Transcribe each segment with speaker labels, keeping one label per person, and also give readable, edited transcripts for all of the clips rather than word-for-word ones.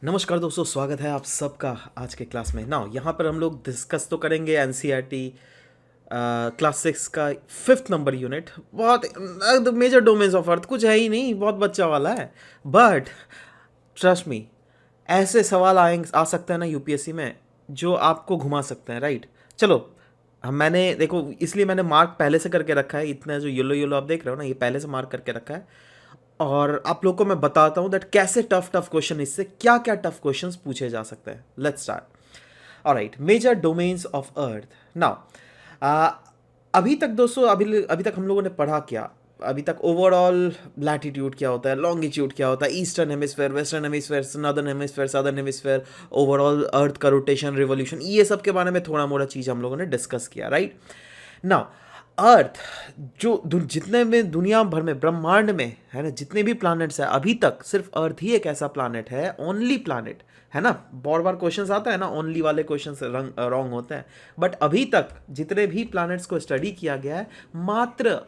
Speaker 1: नमस्कार दोस्तों, स्वागत है आप सबका आज के क्लास में। नाउ यहाँ पर हम लोग डिस्कस तो करेंगे एनसीईआरटी क्लास 6 का 5th नंबर यूनिट। बहुत the major domains of earth कुछ है ही नहीं, बहुत बच्चा वाला है। बट ट्रस्ट मी, ऐसे सवाल आएंगे आ सकते हैं ना यूपीएससी में जो आपको घुमा सकते हैं, राइट। चलो, हम मैंने देखो इसलिए मैंने मार्क पहले से करके रखा है। इतना जो येलो येलो आप देख रहे हो ना, ये पहले से मार्क करके रखा है। और आप लोग को मैं बताता हूं दैट कैसे टफ टफ क्वेश्चन, इससे क्या क्या टफ क्वेश्चंस पूछे जा सकते हैं। Let's start. Alright, major domains of earth. Now अभी तक दोस्तों, अभी तक हम लोगों ने पढ़ा क्या? अभी तक ओवरऑल लैटिट्यूड क्या होता है, लॉन्गिट्यूड क्या होता है, eastern hemisphere, western hemisphere, northern hemisphere, southern hemisphere, overall earth का रोटेशन, रिवोल्यूशन, ये सब के बारे में थोड़ा मोड़ा चीज़ हम लोगों ने डिस्कस किया, राइट। नाउ अर्थ जो जितने में दुनिया भर में ब्रह्मांड में है ना, जितने भी प्लैनेट्स हैं, अभी तक सिर्फ अर्थ ही एक ऐसा प्लैनेट है, ओनली प्लैनेट है ना। बहुत बार क्वेश्चंस आता है ना, ओनली वाले क्वेश्चंस रॉन्ग होते हैं। बट अभी तक जितने भी प्लैनेट्स को स्टडी किया गया है, मात्र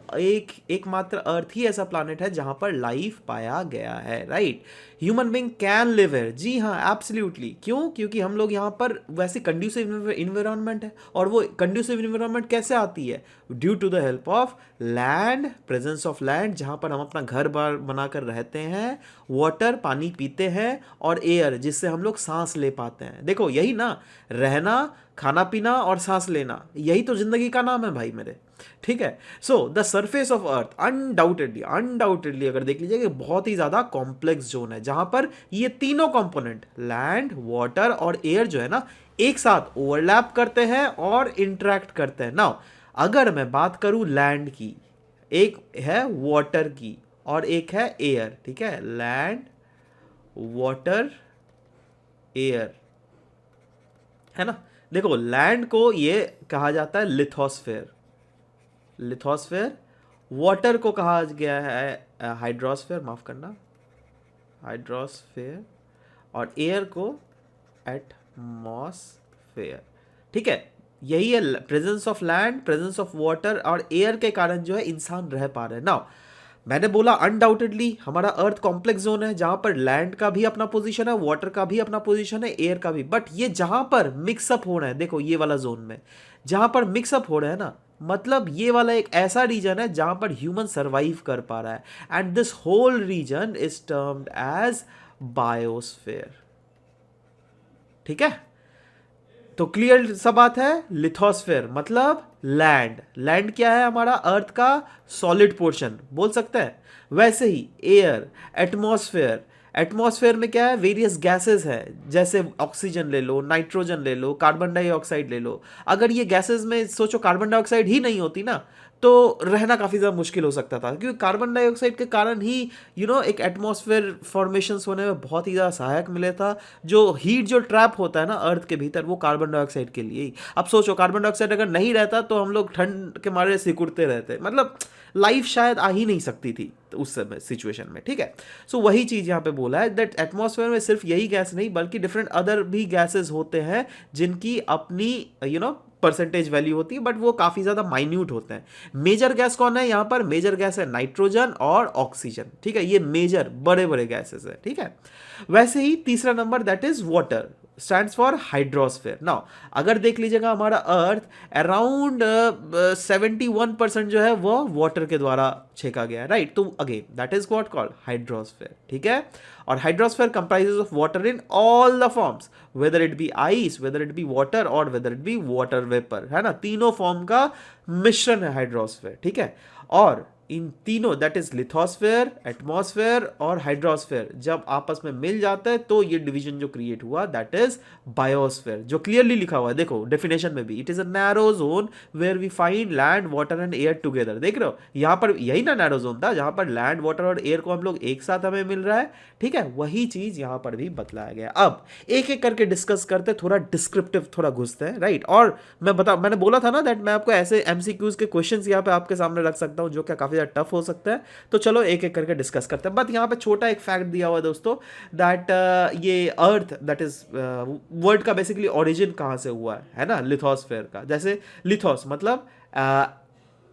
Speaker 1: एकमात्र अर्थ ही ऐसा प्लैनेट है जहां पर लाइफ पाया गया है, right. Human being can live है, जी हाँ, एब्सोल्युटली। क्यों? क्योंकि हम लोग यहाँ पर वैसे कंड्यूसिव इन्वायरमेंट है। और वो कंड्यूसिव इन्वायरमेंट कैसे आती है? Due to the help of land, presence of land, जहाँ पर हम अपना घर बार बनाकर रहते हैं, वाटर, पानी पीते हैं, और एयर, जिससे हम लोग सांस ले पाते हैं। देखो यही ना, रहना, खाना पीना और सांस लेना, यही तो जिंदगी का नाम है भाई मेरे, ठीक है। So the surface of earth undoubtedly अगर देख लीजिए कि बहुत ही ज्यादा कॉम्प्लेक्स जोन है, जहां पर ये तीनों कंपोनेंट लैंड, वाटर और एयर जो है ना, एक साथ ओवरलैप करते हैं और इंटरेक्ट करते हैं। नाउ अगर मैं बात करूं लैंड की, एक है वाटर की और एक है एयर, ठीक है। लैंड, वाटर, एयर, है ना। देखो लैंड को ये कहा जाता है लिथोस्फेयर, वाटर को कहा गया है हाइड्रोस्फेयर, माफ करना, हाइड्रोस्फेयर, और एयर को एटमॉस्फेयर, ठीक है। यही है presence of land, presence of water और एयर के कारण जो है इंसान रह पा रहे हैं। नाउ मैंने बोला अनडाउटेडली हमारा अर्थ कॉम्प्लेक्स जोन है, जहां पर लैंड का भी अपना पोजीशन है, वाटर का भी अपना पोजीशन है, एयर का भी। बट ये जहां पर मिक्सअप हो रहा है, देखो ये वाला जोन में जहां पर मिक्सअप हो रहा है ना, मतलब ये वाला एक ऐसा रीजन है जहां पर ह्यूमन सरवाइव कर पा रहा है। And this whole region is termed as biosphere, ठीक है। तो क्लियर सा बात है, लिथोस्फेयर मतलब लैंड। लैंड क्या है? हमारा अर्थ का सॉलिड पोर्शन बोल सकते हैं। वैसे ही एयर, एटमॉस्फेयर, एटमॉस्फेयर में क्या है? वेरियस गैसेस है, जैसे ऑक्सीजन ले लो, नाइट्रोजन ले लो, कार्बन डाइऑक्साइड ले लो। अगर ये गैसेस में सोचो कार्बन डाइऑक्साइड ही नहीं होती ना, तो रहना काफ़ी ज़्यादा मुश्किल हो सकता था, क्योंकि कार्बन डाइऑक्साइड के कारण ही एक एटमॉस्फेयर फॉर्मेशंस होने में बहुत ही ज़्यादा सहायक मिले था। जो हीट जो ट्रैप होता है ना अर्थ के भीतर, वो कार्बन डाइऑक्साइड के लिए ही। अब सोचो कार्बन डाइऑक्साइड अगर नहीं रहता तो हम लोग ठंड के मारे सिकुड़ते रहते, मतलब लाइफ शायद आ ही नहीं सकती थी उस समय सिचुएशन में, ठीक है। सो वही चीज़ यहाँ पे बोला है दैट एटमॉस्फेयर में सिर्फ यही गैस नहीं बल्कि डिफरेंट अदर भी गैसेस होते हैं, जिनकी अपनी परसेंटेज वैल्यू होती है, बट वो काफ़ी ज़्यादा माइन्यूट होते हैं। मेजर गैस कौन है यहाँ पर? मेजर गैस है नाइट्रोजन और ऑक्सीजन, ठीक है। ये मेजर बड़े बड़े गैसेस है, ठीक है। वैसे ही तीसरा number that is water, stands for hydrosphere. Now अगर देख लीजिएगा हमारा अर्थ अराउंड 71% जो है वो वाटर के द्वारा छेका गया है, राइट। तो again that is what called hydrosphere, ठीक है। और hydrosphere comprises of water in all the forms, whether it be ice, whether it be water or whether it be water vapour, है ना। तीनों फॉर्म का मिश्रण है हाइड्रोस्फेयर, ठीक है। और इन तीनों दैट इज लिथोस्फेयर, एटमॉस्फेयर और हाइड्रोस्फेयर जब आपस में मिल जाते हैं तो ये डिवीजन जो क्रिएट हुआ दैट इज बायोस्फेयर, जो क्लियरली लिखा हुआ है देखो डेफिनेशन में भी। It is a narrow zone where we find land, water and air together. देख रहे हो यहाँ पर यही ना नैरो जोन था जहां पर लैंड, वाटर और एयर को हम लोग एक साथ हमें मिल रहा है, ठीक है। वही चीज यहां पर भी बतलाया गया। अब एक एक करके डिस्कस करते, थोड़ा डिस्क्रिप्टिव थोड़ा घुसते हैं, राइट। और मैंने बोला था ना दैट मैं आपको ऐसे एमसीक्यूज के क्वेश्चंस यहाँ पे आपके सामने रख सकता हूँ जो क्या काफी टफ हो सकता है। तो चलो एक एक करके डिस्कस करते हैं। बट यहाँ पे छोटा एक फैक्ट दिया हुआ है दोस्तों दैट ये अर्थ दैट इज वर्ड का बेसिकली ओरिजिन कहाँ से हुआ है ना, लिथोस्फेयर का। जैसे लिथोस मतलब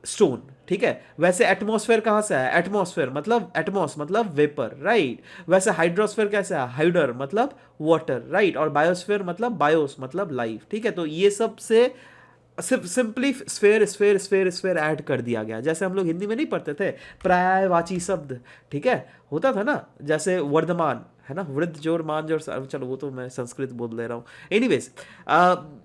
Speaker 1: स्टोन, ठीक है। वैसे एटमॉस्फेयर कहाँ से है, एटमॉस्फेयर मतलब एटमॉस मतलब वेपर, राइट। वैसे हाइड्रोस्फेयर कैसे है, हाइडर मतलब वाटर, राइट। और बायोस्फेयर मतलब बायोस मतलब लाइफ, ठीक है। तो ये सब से सिर्फ simply sphere sphere sphere sphere add कर दिया गया। जैसे हम लोग हिंदी में नहीं पढ़ते थे पर्यायवाची शब्द, ठीक है, होता था ना, जैसे वर्धमान है ना, वृद्ध जोर मान जोर चलो वो तो मैं संस्कृत बोल ले रहा हूँ, एनीवेज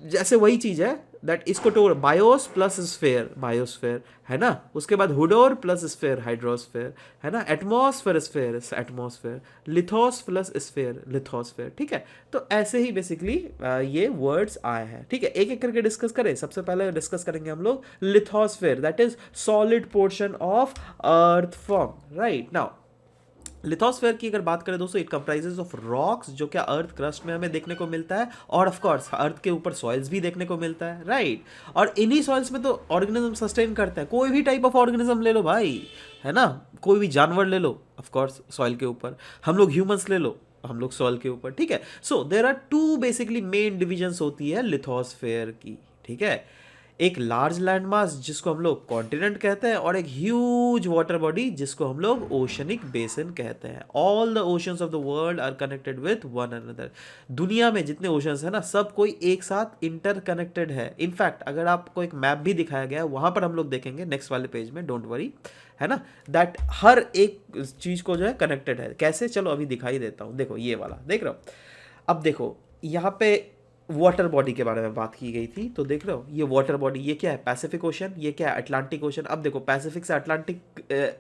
Speaker 1: जैसे वही चीज़ है दैट इसको तो बायोस प्लस स्फेयर बायोस्फेयर है ना, उसके बाद हुडोर प्लस स्फेयर हाइड्रोस्फेयर है ना, atmosphere sphere atmosphere, lithos plus sphere lithosphere, ठीक है। तो ऐसे ही बेसिकली ये वर्ड्स आए हैं, ठीक है। एक एक करके डिस्कस करें। सबसे पहले डिस्कस करेंगे हम लोग lithosphere, that is solid portion of earth form, right. Now lithosphere की अगर बात करें दोस्तों, इट कंप्राइजेस ऑफ रॉक्स जो क्या अर्थ क्रस्ट में हमें देखने को मिलता है, और ऑफ कोर्स अर्थ के ऊपर सॉइल्स भी देखने को मिलता है, राइट। और इन्हीं सॉइल्स में तो ऑर्गेनिज्म सस्टेन करते हैं। कोई भी टाइप ऑफ ऑर्गेनिज्म ले लो भाई, है ना, कोई भी जानवर ले लो, ऑफ कोर्स सॉइल के ऊपर। हम लोग ह्यूमंस ले लो, हम लोग सॉइल के ऊपर, ठीक है। So there are two basically main divisions होती है लिथोस्फेयर की, ठीक है। एक लार्ज लैंड मास जिसको हम लोग कॉन्टिनेंट कहते हैं, और एक ह्यूज वाटर बॉडी जिसको हम लोग ओशनिक बेसिन कहते हैं। All the oceans of the world are connected with one another. दुनिया में जितने ओशंस हैं ना, सब कोई एक साथ इंटरकनेक्टेड है। इनफैक्ट अगर आपको एक मैप भी दिखाया गया है, वहां पर हम लोग देखेंगे नेक्स्ट वाले पेज में, डोंट वरी, है ना, दैट हर एक चीज को जो है कनेक्टेड है। कैसे, चलो अभी दिखाई देता हूँ। देखो ये वाला देख रहे हो, अब देखो यहाँ पे वाटर बॉडी के बारे में बात की गई थी, तो देख रहे हो ये वाटर बॉडी, ये क्या है, पैसिफिक ओशन, ये क्या है, अटलांटिक ओशन। अब देखो पैसिफिक से अटलांटिक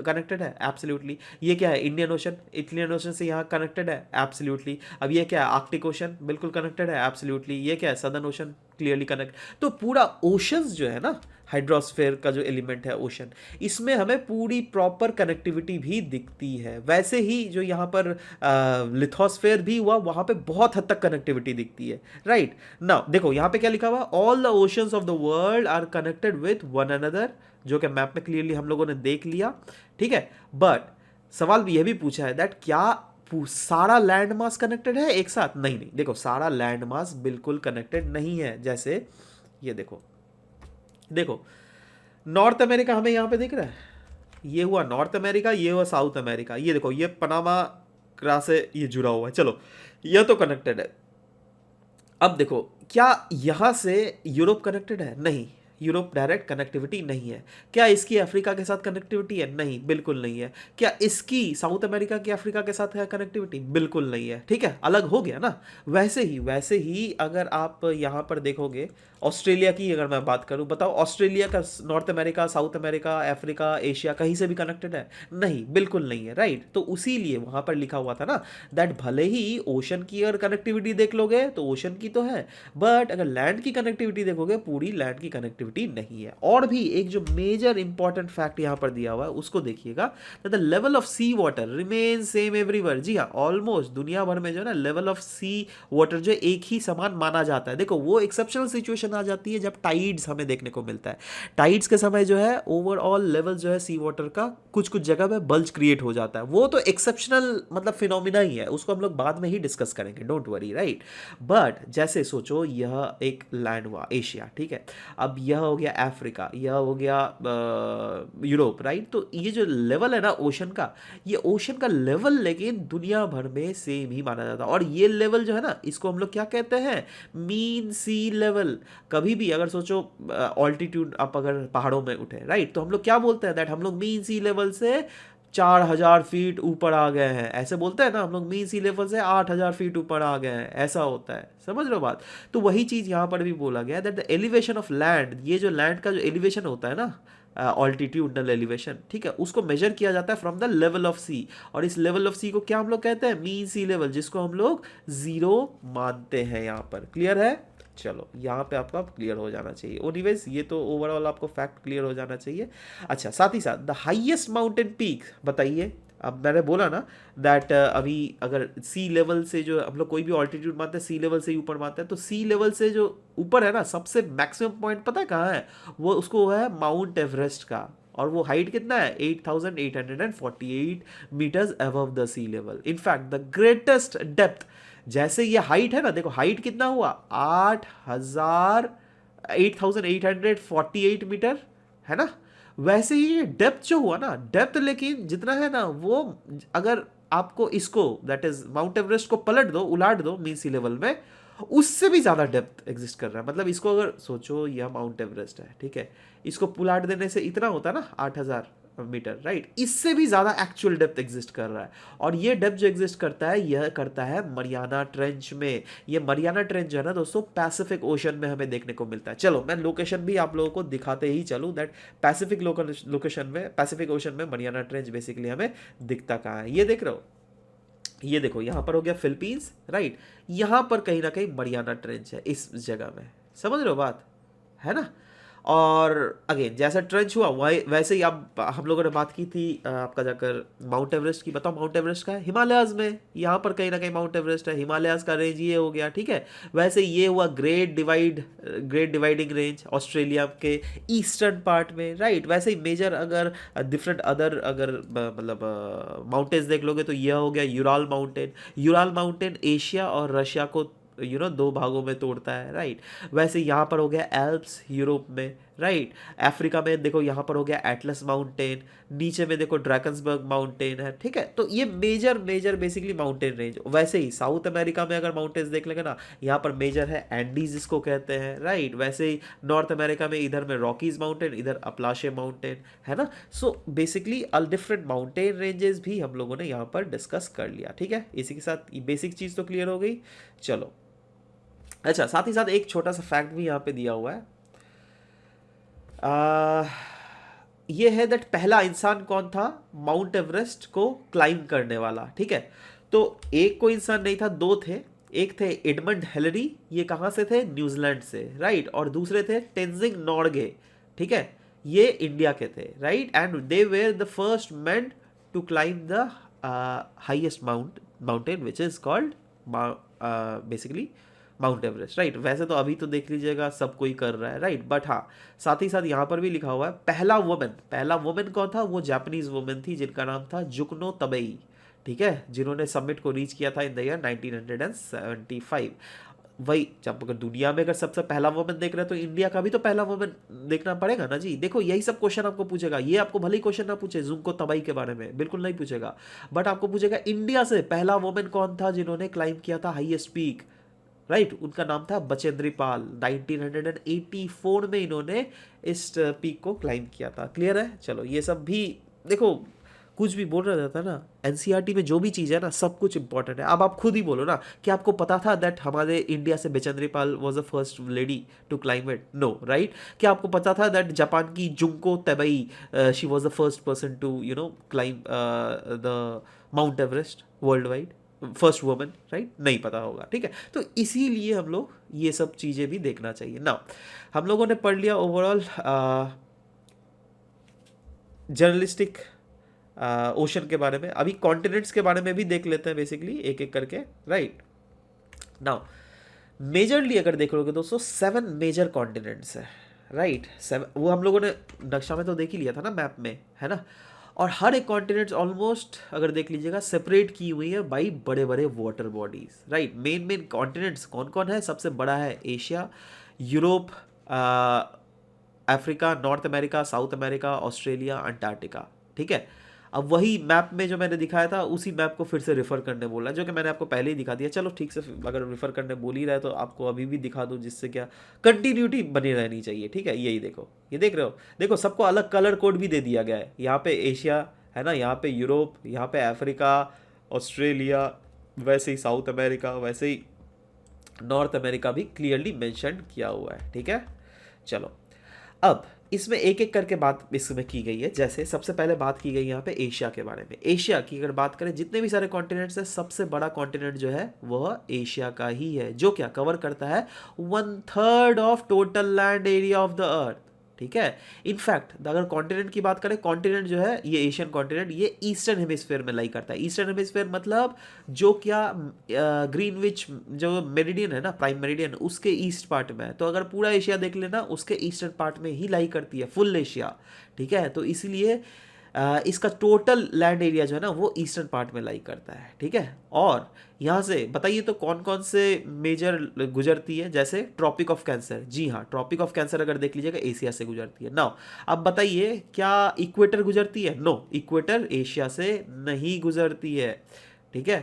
Speaker 1: कनेक्टेड है, एब्सोल्युटली। ये क्या है, इंडियन ओशन, इंडियन ओशन से यहाँ कनेक्टेड है, एब्सोल्युटली। अब ये क्या है, आर्कटिक ओशन, बिल्कुल कनेक्टेड है, एब्सोल्युटली। ये क्या है, सदर्न ओशन, क्लियरली कनेक्ट। तो पूरा ओशंस जो है ना, हाइड्रोस्फेयर का जो एलिमेंट है ओशन, इसमें हमें पूरी प्रॉपर कनेक्टिविटी भी दिखती है। वैसे ही जो यहाँ पर लिथोस्फेयर भी हुआ, वहाँ पे बहुत हद तक कनेक्टिविटी दिखती है, राइट। नाउ देखो यहाँ पे क्या लिखा हुआ, all the oceans of the world are connected with one another, जो कि मैप में क्लियरली हम लोगों ने देख लिया, ठीक है। बट सवाल भी यह भी पूछा है दैट क्या सारा लैंड मास कनेक्टेड है एक साथ? नहीं नहीं, देखो सारा लैंड मास बिल्कुल कनेक्टेड नहीं है। जैसे ये देखो, देखो नॉर्थ अमेरिका हमें यहाँ पे दिख रहा है, ये हुआ नॉर्थ अमेरिका, ये हुआ साउथ अमेरिका। ये देखो ये पनामा क्रा से ये जुड़ा हुआ है, चलो ये तो कनेक्टेड है। अब देखो क्या यहाँ से यूरोप कनेक्टेड है? नहीं, यूरोप डायरेक्ट कनेक्टिविटी नहीं है। क्या इसकी अफ्रीका के साथ कनेक्टिविटी है? नहीं, बिल्कुल नहीं है। क्या इसकी साउथ अमेरिका की अफ्रीका के साथ है कनेक्टिविटी? बिल्कुल नहीं है, ठीक है, अलग हो गया ना। वैसे ही अगर आप यहाँ पर देखोगे, ऑस्ट्रेलिया की अगर मैं बात करूँ, बताओ ऑस्ट्रेलिया का north America, south America, Africa, Asia कहीं से भी कनेक्टेड है? नहीं, बिल्कुल नहीं है, राइट। तो उसी लिए वहाँ पर लिखा हुआ था ना दैट भले ही ओशन की अगर कनेक्टिविटी देख लोगे तो ओशन की तो है, बट अगर लैंड की कनेक्टिविटी देखोगे पूरी लैंड की कनेक्टिविटी नहीं है। और भी एक जो मेजर इंपॉर्टेंट फैक्ट यहाँ पर दिया हुआ है उसको देखिएगा, the level of sea water remain same everywhere. जी हाँ, ऑलमोस्ट दुनिया भर में जो है ना लेवल ऑफ सी वाटर जो एक ही समान माना जाता है। देखो वो एक्सेप्शनल सिचुएशन आ जाती है जब टाइड्स हमें देखने को मिलता है। टाइड्स के समय जो है ओवरऑल लेवल जो है सी वाटर का कुछ कुछ जगह पे बल्ज क्रिएट हो जाता है। वो तो एक्सेप्शनल मतलब फिनोमिना ही है, उसको हम लोग बाद में ही डिस्कस करेंगे, डोंट वरी, राइट। बट जैसे सोचो यह एक लैंड हुआ एशिया, ठीक है, अब यह हो गया अफ्रीका, यह हो गया यूरोप, राइट। तो ये जो लेवल है ना ओशन का, ये ओशन का लेवल लेकिन दुनिया भर में सेम ही माना जाता है। और ये लेवल जो है ना, इसको हम लोग क्या कहते हैं, मीन सी लेवल। कभी भी अगर सोचो ऑल्टीट्यूड आप अगर पहाड़ों में उठे, राइट, तो हम लोग क्या बोलते हैं दैट हम लोग मीन सी लेवल से 4000 फीट ऊपर आ गए हैं, ऐसे बोलते हैं ना हम लोग। मीन सी लेवल से 8000 फीट ऊपर आ गए हैं, ऐसा होता है, समझ लो बात। तो वही चीज़ यहाँ पर भी बोला गया that the elevation of land, ये जो लैंड का जो एलिवेशन होता है ना, ऑल्टीट्यूडनल एलिवेशन, ठीक है, उसको मेजर किया जाता है फ्रॉम द लेवल ऑफ सी। और इस लेवल ऑफ सी को क्या हम लोग कहते हैं, मीन सी लेवल, जिसको हम लोग 0 मानते हैं। यहाँ पर क्लियर है? चलो यहाँ पे आपका क्लियर हो जाना चाहिए। एनीवेज ये तो ओवरऑल आपको फैक्ट क्लियर हो जाना चाहिए। अच्छा, साथ ही साथ द हाईएस्ट माउंटेन पीक बताइए। अब मैंने बोला ना दैट अभी अगर सी लेवल से जो हम लोग कोई भी ऑल्टीट्यूड मानते हैं सी लेवल से ही ऊपर मानते हैं, तो सी लेवल से जो ऊपर है ना सबसे मैक्सिमम पॉइंट पता है कहाँ है? वो उसको है माउंट एवरेस्ट का। और वो हाइट कितना है, 8848 metres above the sea level. In fact the greatest depth, जैसे ये हाइट है ना, देखो हाइट कितना हुआ, 8848 मीटर है ना, वैसे ही ये डेप्थ जो हुआ ना, डेप्थ लेकिन जितना है ना वो, अगर आपको इसको दैट इज माउंट एवरेस्ट को पलट दो, उलाट दो मीन सी लेवल में, उससे भी ज़्यादा डेप्थ एग्जिस्ट कर रहा है। मतलब इसको अगर सोचो, यह माउंट एवरेस्ट है, ठीक है, इसको पुलाट देने से इतना होता है ना 8,000 मीटर, राइट, इससे भी ज़्यादा एक्चुअल डेप्थ एग्जिस्ट कर रहा है। और ये डेप्थ जो एग्जिस्ट करता है, यह करता है मरियाना ट्रेंच में। ये मरियाना ट्रेंच जो है ना दोस्तों, पैसिफिक ओशन में हमें देखने को मिलता है। चलो मैं लोकेशन भी आप लोगों को दिखाते ही चलूँ, दैट पैसिफिक लोकेशन में, पैसिफिक ओशन में मरियाना ट्रेंच बेसिकली हमें दिखता कहाँ है, ये देख रहे हो, ये देखो यहाँ पर हो गया फिलीपींस, राइट, यहाँ पर कहीं ना कहीं मरियाना ट्रेंच है इस जगह में, समझ रहे हो बात, है ना। और अगेन जैसा ट्रेंच हुआ वैसे ही अब हम लोगों ने बात की थी आपका जाकर माउंट एवरेस्ट की। बताओ माउंट एवरेस्ट का है हिमालयाज में, यहाँ पर कहीं ना कहीं माउंट एवरेस्ट है, हिमालयाज का रेंज ये हो गया, ठीक है। वैसे ये हुआ ग्रेट डिवाइडिंग रेंज ऑस्ट्रेलिया के ईस्टर्न पार्ट में, राइट। वैसे ही मेजर अगर डिफरेंट अदर अगर मतलब माउंटेन्स देख लोगे तो यह हो गया Ural mountain. Ural mountain Asia और रशिया को दो भागों में तोड़ता है, राइट। वैसे यहाँ पर हो गया एल्प्स यूरोप में, राइट। अफ्रीका में देखो यहाँ पर हो गया एटलस माउंटेन, नीचे में देखो ड्रैकन्सबर्ग माउंटेन है, ठीक है। तो ये मेजर बेसिकली माउंटेन रेंज। वैसे ही साउथ अमेरिका में अगर माउंटेन्स देख लेंगे ना, यहाँ पर मेजर है एंडीज जिसको कहते हैं, राइट। वैसे ही नॉर्थ अमेरिका में इधर में रॉकीज माउंटेन, इधर अपलाशे माउंटेन, है ना। So basically different mountain ranges भी हम लोगों ने यहाँ पर डिस्कस कर लिया, ठीक है। इसी के साथ ये बेसिक चीज़ तो क्लियर हो गई। चलो अच्छा, साथ ही साथ एक छोटा सा फैक्ट भी यहाँ पे दिया हुआ है, ये है दैट पहला इंसान कौन था माउंट एवरेस्ट को क्लाइम करने वाला, ठीक है। तो एक कोई इंसान नहीं था, दो थे। एक थे एडमंड हिलरी, ये कहाँ से थे, न्यूजीलैंड से, राइट। और दूसरे थे तेंजिंग नोर्गे, ठीक है, ये इंडिया के थे, right. And they were the first man to climb the highest mountain which is called basically Mount Everest, right. वैसे तो अभी तो देख लीजिएगा सब कोई कर रहा है, राइट। बट हाँ, साथ ही साथ यहाँ पर भी लिखा हुआ है पहला वुमेन कौन था, वो जापानीज वुमेन थी जिनका नाम था जुकनो तबेई, ठीक है, जिन्होंने समिट को रीच किया था इन द ईयर 1975। वही, जब अगर दुनिया में अगर सबसे पहला वुमेन देख रहे हैं तो इंडिया का भी तो पहला वुमेन देखना पड़ेगा ना जी। देखो यही सब क्वेश्चन आपको पूछेगा, ये आपको भले ही क्वेश्चन ना पूछे जुंको तबाई के बारे में, बिल्कुल नहीं पूछेगा, बट आपको पूछेगा इंडिया से पहला वुमेन कौन था जिन्होंने क्लाइम किया था हाईएस्ट पीक, राइट। उनका नाम था बचेंद्री पाल। 1984 में इन्होंने इस पीक को क्लाइम किया था, क्लियर है। चलो ये सब भी देखो, कुछ भी बोल रहा जाता है ना, एनसीईआरटी में जो भी चीज़ है ना सब कुछ इंपॉर्टेंट है। अब आप खुद ही बोलो ना कि आपको पता था दैट हमारे इंडिया से Bachendri Pal was the first lady to climb it, no, right. क्या आपको पता था दैट जापान की Junko Tabei she was the first person to climb the Mount Everest worldwide, first woman, right, नहीं पता होगा, ठीक है। तो इसीलिए हम लोग ये सब चीज़ें भी देखना चाहिए ना। हम लोगों ने पढ़ लिया ओवरऑल जर्नलिस्टिक ओशन के बारे में। अभी कॉन्टिनेंट्स के बारे में भी देख लेते हैं बेसिकली एक एक करके, राइट। नाउ मेजरली अगर देख लोगे दोस्तों 7 मेजर कॉन्टिनेंट्स है, राइट। 7 वो हम लोगों ने नक्शा में तो देख ही लिया था ना, मैप में, है ना। और हर एक कॉन्टिनेंट ऑलमोस्ट अगर देख लीजिएगा सेपरेट की हुई है बाई बड़े बड़े water bodies, right. Main continents कौन कौन है, सबसे बड़ा है Asia, Europe, Africa, north America, south America, Australia, Antarctica, ठीक है। अब वही मैप में जो मैंने दिखाया था उसी मैप को फिर से रेफर करने बोला, जो कि मैंने आपको पहले ही दिखा दिया। चलो ठीक से, अगर रेफर करने बोल ही रहा है तो आपको अभी भी दिखा दूँ, जिससे क्या कंटिन्यूटी बनी रहनी चाहिए, ठीक है। यही देखो, ये देख रहे हो, देखो सबको अलग कलर कोड भी दे दिया गया है। यहाँ पे एशिया है ना, यहाँ पे यूरोप, यहाँ पे अफ्रीका, ऑस्ट्रेलिया, वैसे ही साउथ अमेरिका, वैसे ही नॉर्थ अमेरिका भी क्लियरली मेंशन किया हुआ है, ठीक है। चलो अब इसमें एक एक करके बात इसमें की गई है। जैसे सबसे पहले बात की गई यहाँ पे एशिया के बारे में। एशिया की अगर बात करें, जितने भी सारे कॉन्टिनेंट्स हैं, सबसे बड़ा कॉन्टिनेंट जो है वह एशिया का ही है, जो क्या कवर करता है 1/3 of total land area of the अर्थ, ठीक है। इनफैक्ट अगर कॉन्टिनेंट की बात करें, कॉन्टिनेंट जो है ये एशियन कॉन्टिनेंट, ये ईस्टर्न हेमिस्फेयर में लाई करता है। ईस्टर्न हेमिस्फेयर मतलब जो क्या ग्रीनविच जो मेरिडियन है ना, प्राइम मेरिडियन, उसके ईस्ट पार्ट में है। तो अगर पूरा एशिया देख लेना, उसके ईस्टर्न पार्ट में ही लाई करती है फुल एशिया, ठीक है। तो इसलिए इसका टोटल लैंड एरिया जो है ना वो ईस्टर्न पार्ट में लाई करता है, ठीक है। और यहाँ से बताइए तो कौन कौन से मेजर गुजरती है, जैसे ट्रॉपिक ऑफ कैंसर, जी हाँ ट्रॉपिक ऑफ कैंसर अगर देख लीजिएगा एशिया से गुजरती है। नाउ अब बताइए क्या इक्वेटर गुजरती है? नो, इक्वेटर एशिया से नहीं गुजरती है, ठीक है।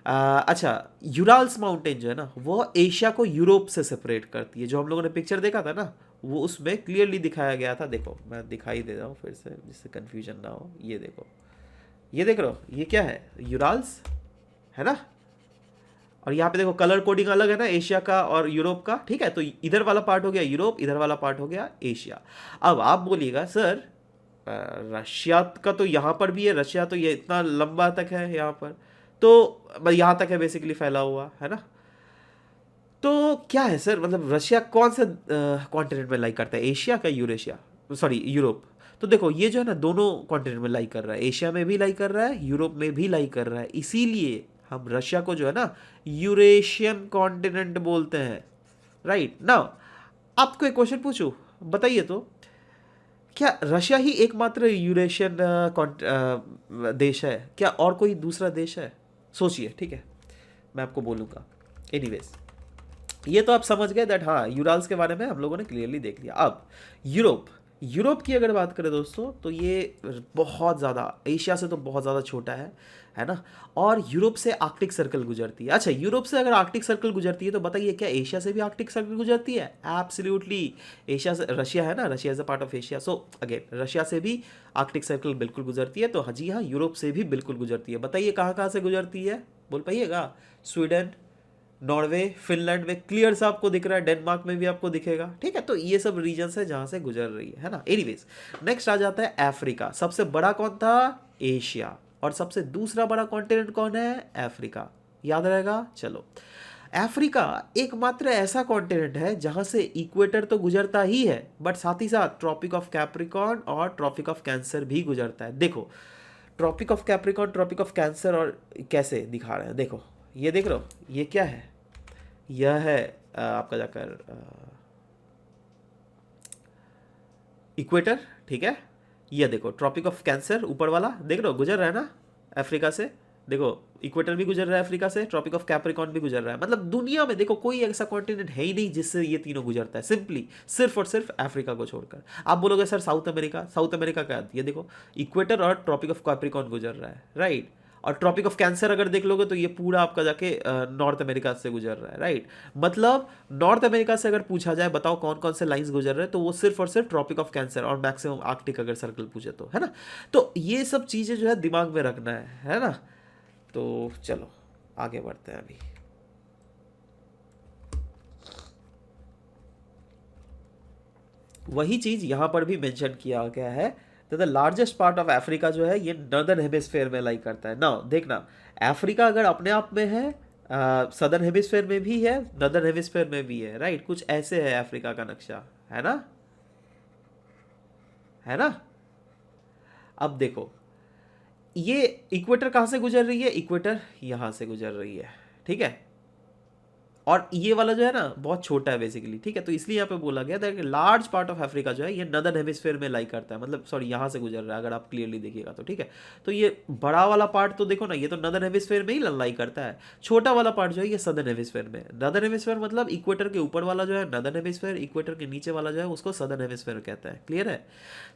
Speaker 1: अच्छा, यूराल्स माउंटेन जो है ना वो एशिया को यूरोप से सेपरेट करती है। जो हम लोगों ने पिक्चर देखा था ना वो उसमें क्लियरली दिखाया गया था। देखो मैं दिखाई दे रहा हूँ फिर से जिससे कन्फ्यूजन ना हो। ये देखो, ये देख रहे हो, ये क्या है? यूराल्स है ना। और यहाँ पे देखो कलर कोडिंग अलग है ना एशिया का और यूरोप का, ठीक है। तो इधर वाला पार्ट हो गया यूरोप, इधर वाला पार्ट हो गया एशिया। अब आप बोलिएगा सर रशिया का तो यहाँ पर भी है, रशिया तो ये इतना लंबा तक है यहाँ पर, तो यहाँ तक है बेसिकली फैला हुआ है ना। तो क्या है सर, मतलब रशिया कौन से कॉन्टिनेंट में लाई करता है, एशिया का यूरेशिया, सॉरी यूरोप? तो देखो ये जो है ना दोनों कॉन्टिनेंट में लाई कर रहा है, एशिया में भी लाई कर रहा है, यूरोप में भी लाई कर रहा है। इसीलिए हम रशिया को जो है ना यूरेशियन कॉन्टिनेंट बोलते हैं, राइट। नाउ आपको एक क्वेश्चन पूछूं, बताइए तो क्या रशिया ही एकमात्र यूरेशियन देश है क्या, और कोई दूसरा देश है? सोचिए, ठीक है, मैं आपको बोलूँगा। एनीवेज ये तो आप समझ गए दैट हाँ यूराल्स के बारे में हम लोगों ने क्लियरली देख लिया। अब यूरोप, यूरोप की अगर बात करें दोस्तों तो ये बहुत ज़्यादा एशिया से तो बहुत ज़्यादा छोटा है ना। और यूरोप से आर्कटिक सर्कल गुजरती है। अच्छा, यूरोप से अगर आर्कटिक सर्कल गुजरती है तो बताइए क्या एशिया से भी आर्कटिक सर्कल गुजरती है? एब्सोल्युटली। एशिया से, रशिया है ना, Russia is a part of Asia, so again Russia से भी आर्कटिक सर्कल बिल्कुल गुजरती है। तो जी हाँ यूरोप से भी बिल्कुल गुजरती है। बताइए कहाँ कहाँ से गुजरती है, बोल पाइएगा? स्वीडन, नॉर्वे, फिनलैंड में क्लियर सा आपको दिख रहा है, डेनमार्क में भी आपको दिखेगा, ठीक है। तो ये सब रीजन है जहां से गुजर रही है ना। एनीवेज नेक्स्ट आ जाता है अफ्रीका। सबसे बड़ा कौन था? एशिया। और सबसे दूसरा बड़ा कॉन्टिनेंट कौन है? अफ्रीका। याद रहेगा, चलो। अफ्रीका एकमात्र ऐसा कॉन्टिनेंट है जहां से इक्वेटर तो गुजरता ही है, बट साथ ही साथ ट्रॉपिक ऑफ कैप्रिकॉर्न और ट्रॉपिक ऑफ कैंसर भी गुजरता है। देखो Tropic of Capricorn, Tropic of Cancer, और कैसे दिखा रहे हैं, देखो ये देख रहे हो, ये क्या है? यह है आपका जाकर इक्वेटर, ठीक है। यह देखो ट्रॉपिक ऑफ कैंसर ऊपर वाला, देख रहे हो गुजर रहा है ना अफ्रीका से। देखो इक्वेटर भी गुजर रहा है अफ्रीका से, ट्रॉपिक ऑफ कैप्रिकॉर्न भी गुजर रहा है। मतलब दुनिया में देखो कोई ऐसा कॉन्टिनेंट है ही नहीं जिससे ये तीनों गुजरता है, सिंपली सिर्फ और सिर्फ अफ्रीका को छोड़कर। आप बोलोगे sir south America, south America का ये देखो इक्वेटर और ट्रॉपिक ऑफ कैप्रिकॉर्न गुजर रहा है, राइट। और ट्रॉपिक ऑफ कैंसर अगर देख लोगे तो ये पूरा आपका जाके नॉर्थ अमेरिका से गुजर रहा है, राइट। मतलब नॉर्थ अमेरिका से अगर पूछा जाए बताओ कौन कौन से लाइंस गुजर रहे हैं, तो वो सिर्फ और सिर्फ ट्रॉपिक ऑफ कैंसर और मैक्सिमम आर्कटिक अगर सर्कल पूछे तो, है ना। तो ये सब चीज़ें जो है दिमाग में रखना है ना। तो चलो आगे बढ़ते हैं अभी। वही चीज़ यहाँ पर भी मेंशन किया गया है, तो the largest part of Africa जो है ये नॉर्दर्न हेमिस्फेयर में लाई करता है। नाउ देखना अफ्रीका अगर अपने आप में है, सदर्न हेमिस्फेयर में भी है, नॉर्दर्न हेमिस्फेयर में भी है, राइट। कुछ ऐसे है अफ्रीका का नक्शा, है ना, है ना। अब देखो ये इक्वेटर कहाँ से गुजर रही है? इक्वेटर यहाँ से गुजर रही है, ठीक है। और ये वाला जो है ना बहुत छोटा है बेसिकली, ठीक है। तो इसलिए यहाँ पे बोला गया that large part of Africa जो है ये नदर्न हेमिस्फेयर में लाई करता है, मतलब सॉरी यहाँ से गुजर रहा है अगर आप क्लियरली देखिएगा तो, ठीक है। तो ये बड़ा वाला पार्ट तो देखो ना ये तो नदर्न हेमिस्फेयर में ही लाई करता है, छोटा वाला पार्ट जो है ये सदर्न हेमिस्फेयर में। नदर्न हेमिस्फेयर मतलब इक्वेटर के ऊपर वाला जो है नदर्न हेमिस्फेयर, इक्वेटर के नीचे वाला जो है उसको सदर्न हेमिस्फेयर कहता है, क्लियर है।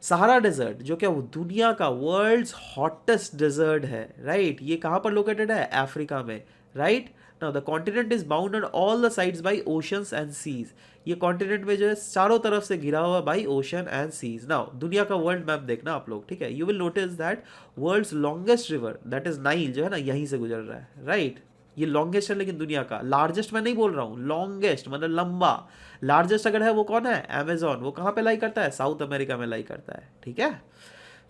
Speaker 1: सहारा डेजर्ट जो क्या दुनिया का वर्ल्ड्स हॉटेस्ट डेजर्ट है, राइट। ये कहाँ पर लोकेटेड है? अफ्रीका में, right. Now the continent is bounded on all the sides by oceans and seas. ये कॉन्टिनेंट में जो है चारों तरफ से घिरा हुआ by ocean and seas. Now दुनिया का वर्ल्ड मैप देखना आप लोग, ठीक है। You will notice that world's longest river that is Nile जो है ना यहीं से गुजर रहा है, राइट। ये लॉन्गेस्ट है लेकिन दुनिया का लार्जेस्ट मैं नहीं बोल रहा हूँ, लॉन्गेस्ट मतलब लंबा। लार्जेस्ट अगर है वो कौन है? अमेजॉन। वो कहाँ पे लाई करता है? साउथ अमेरिका में लाई करता है, ठीक है।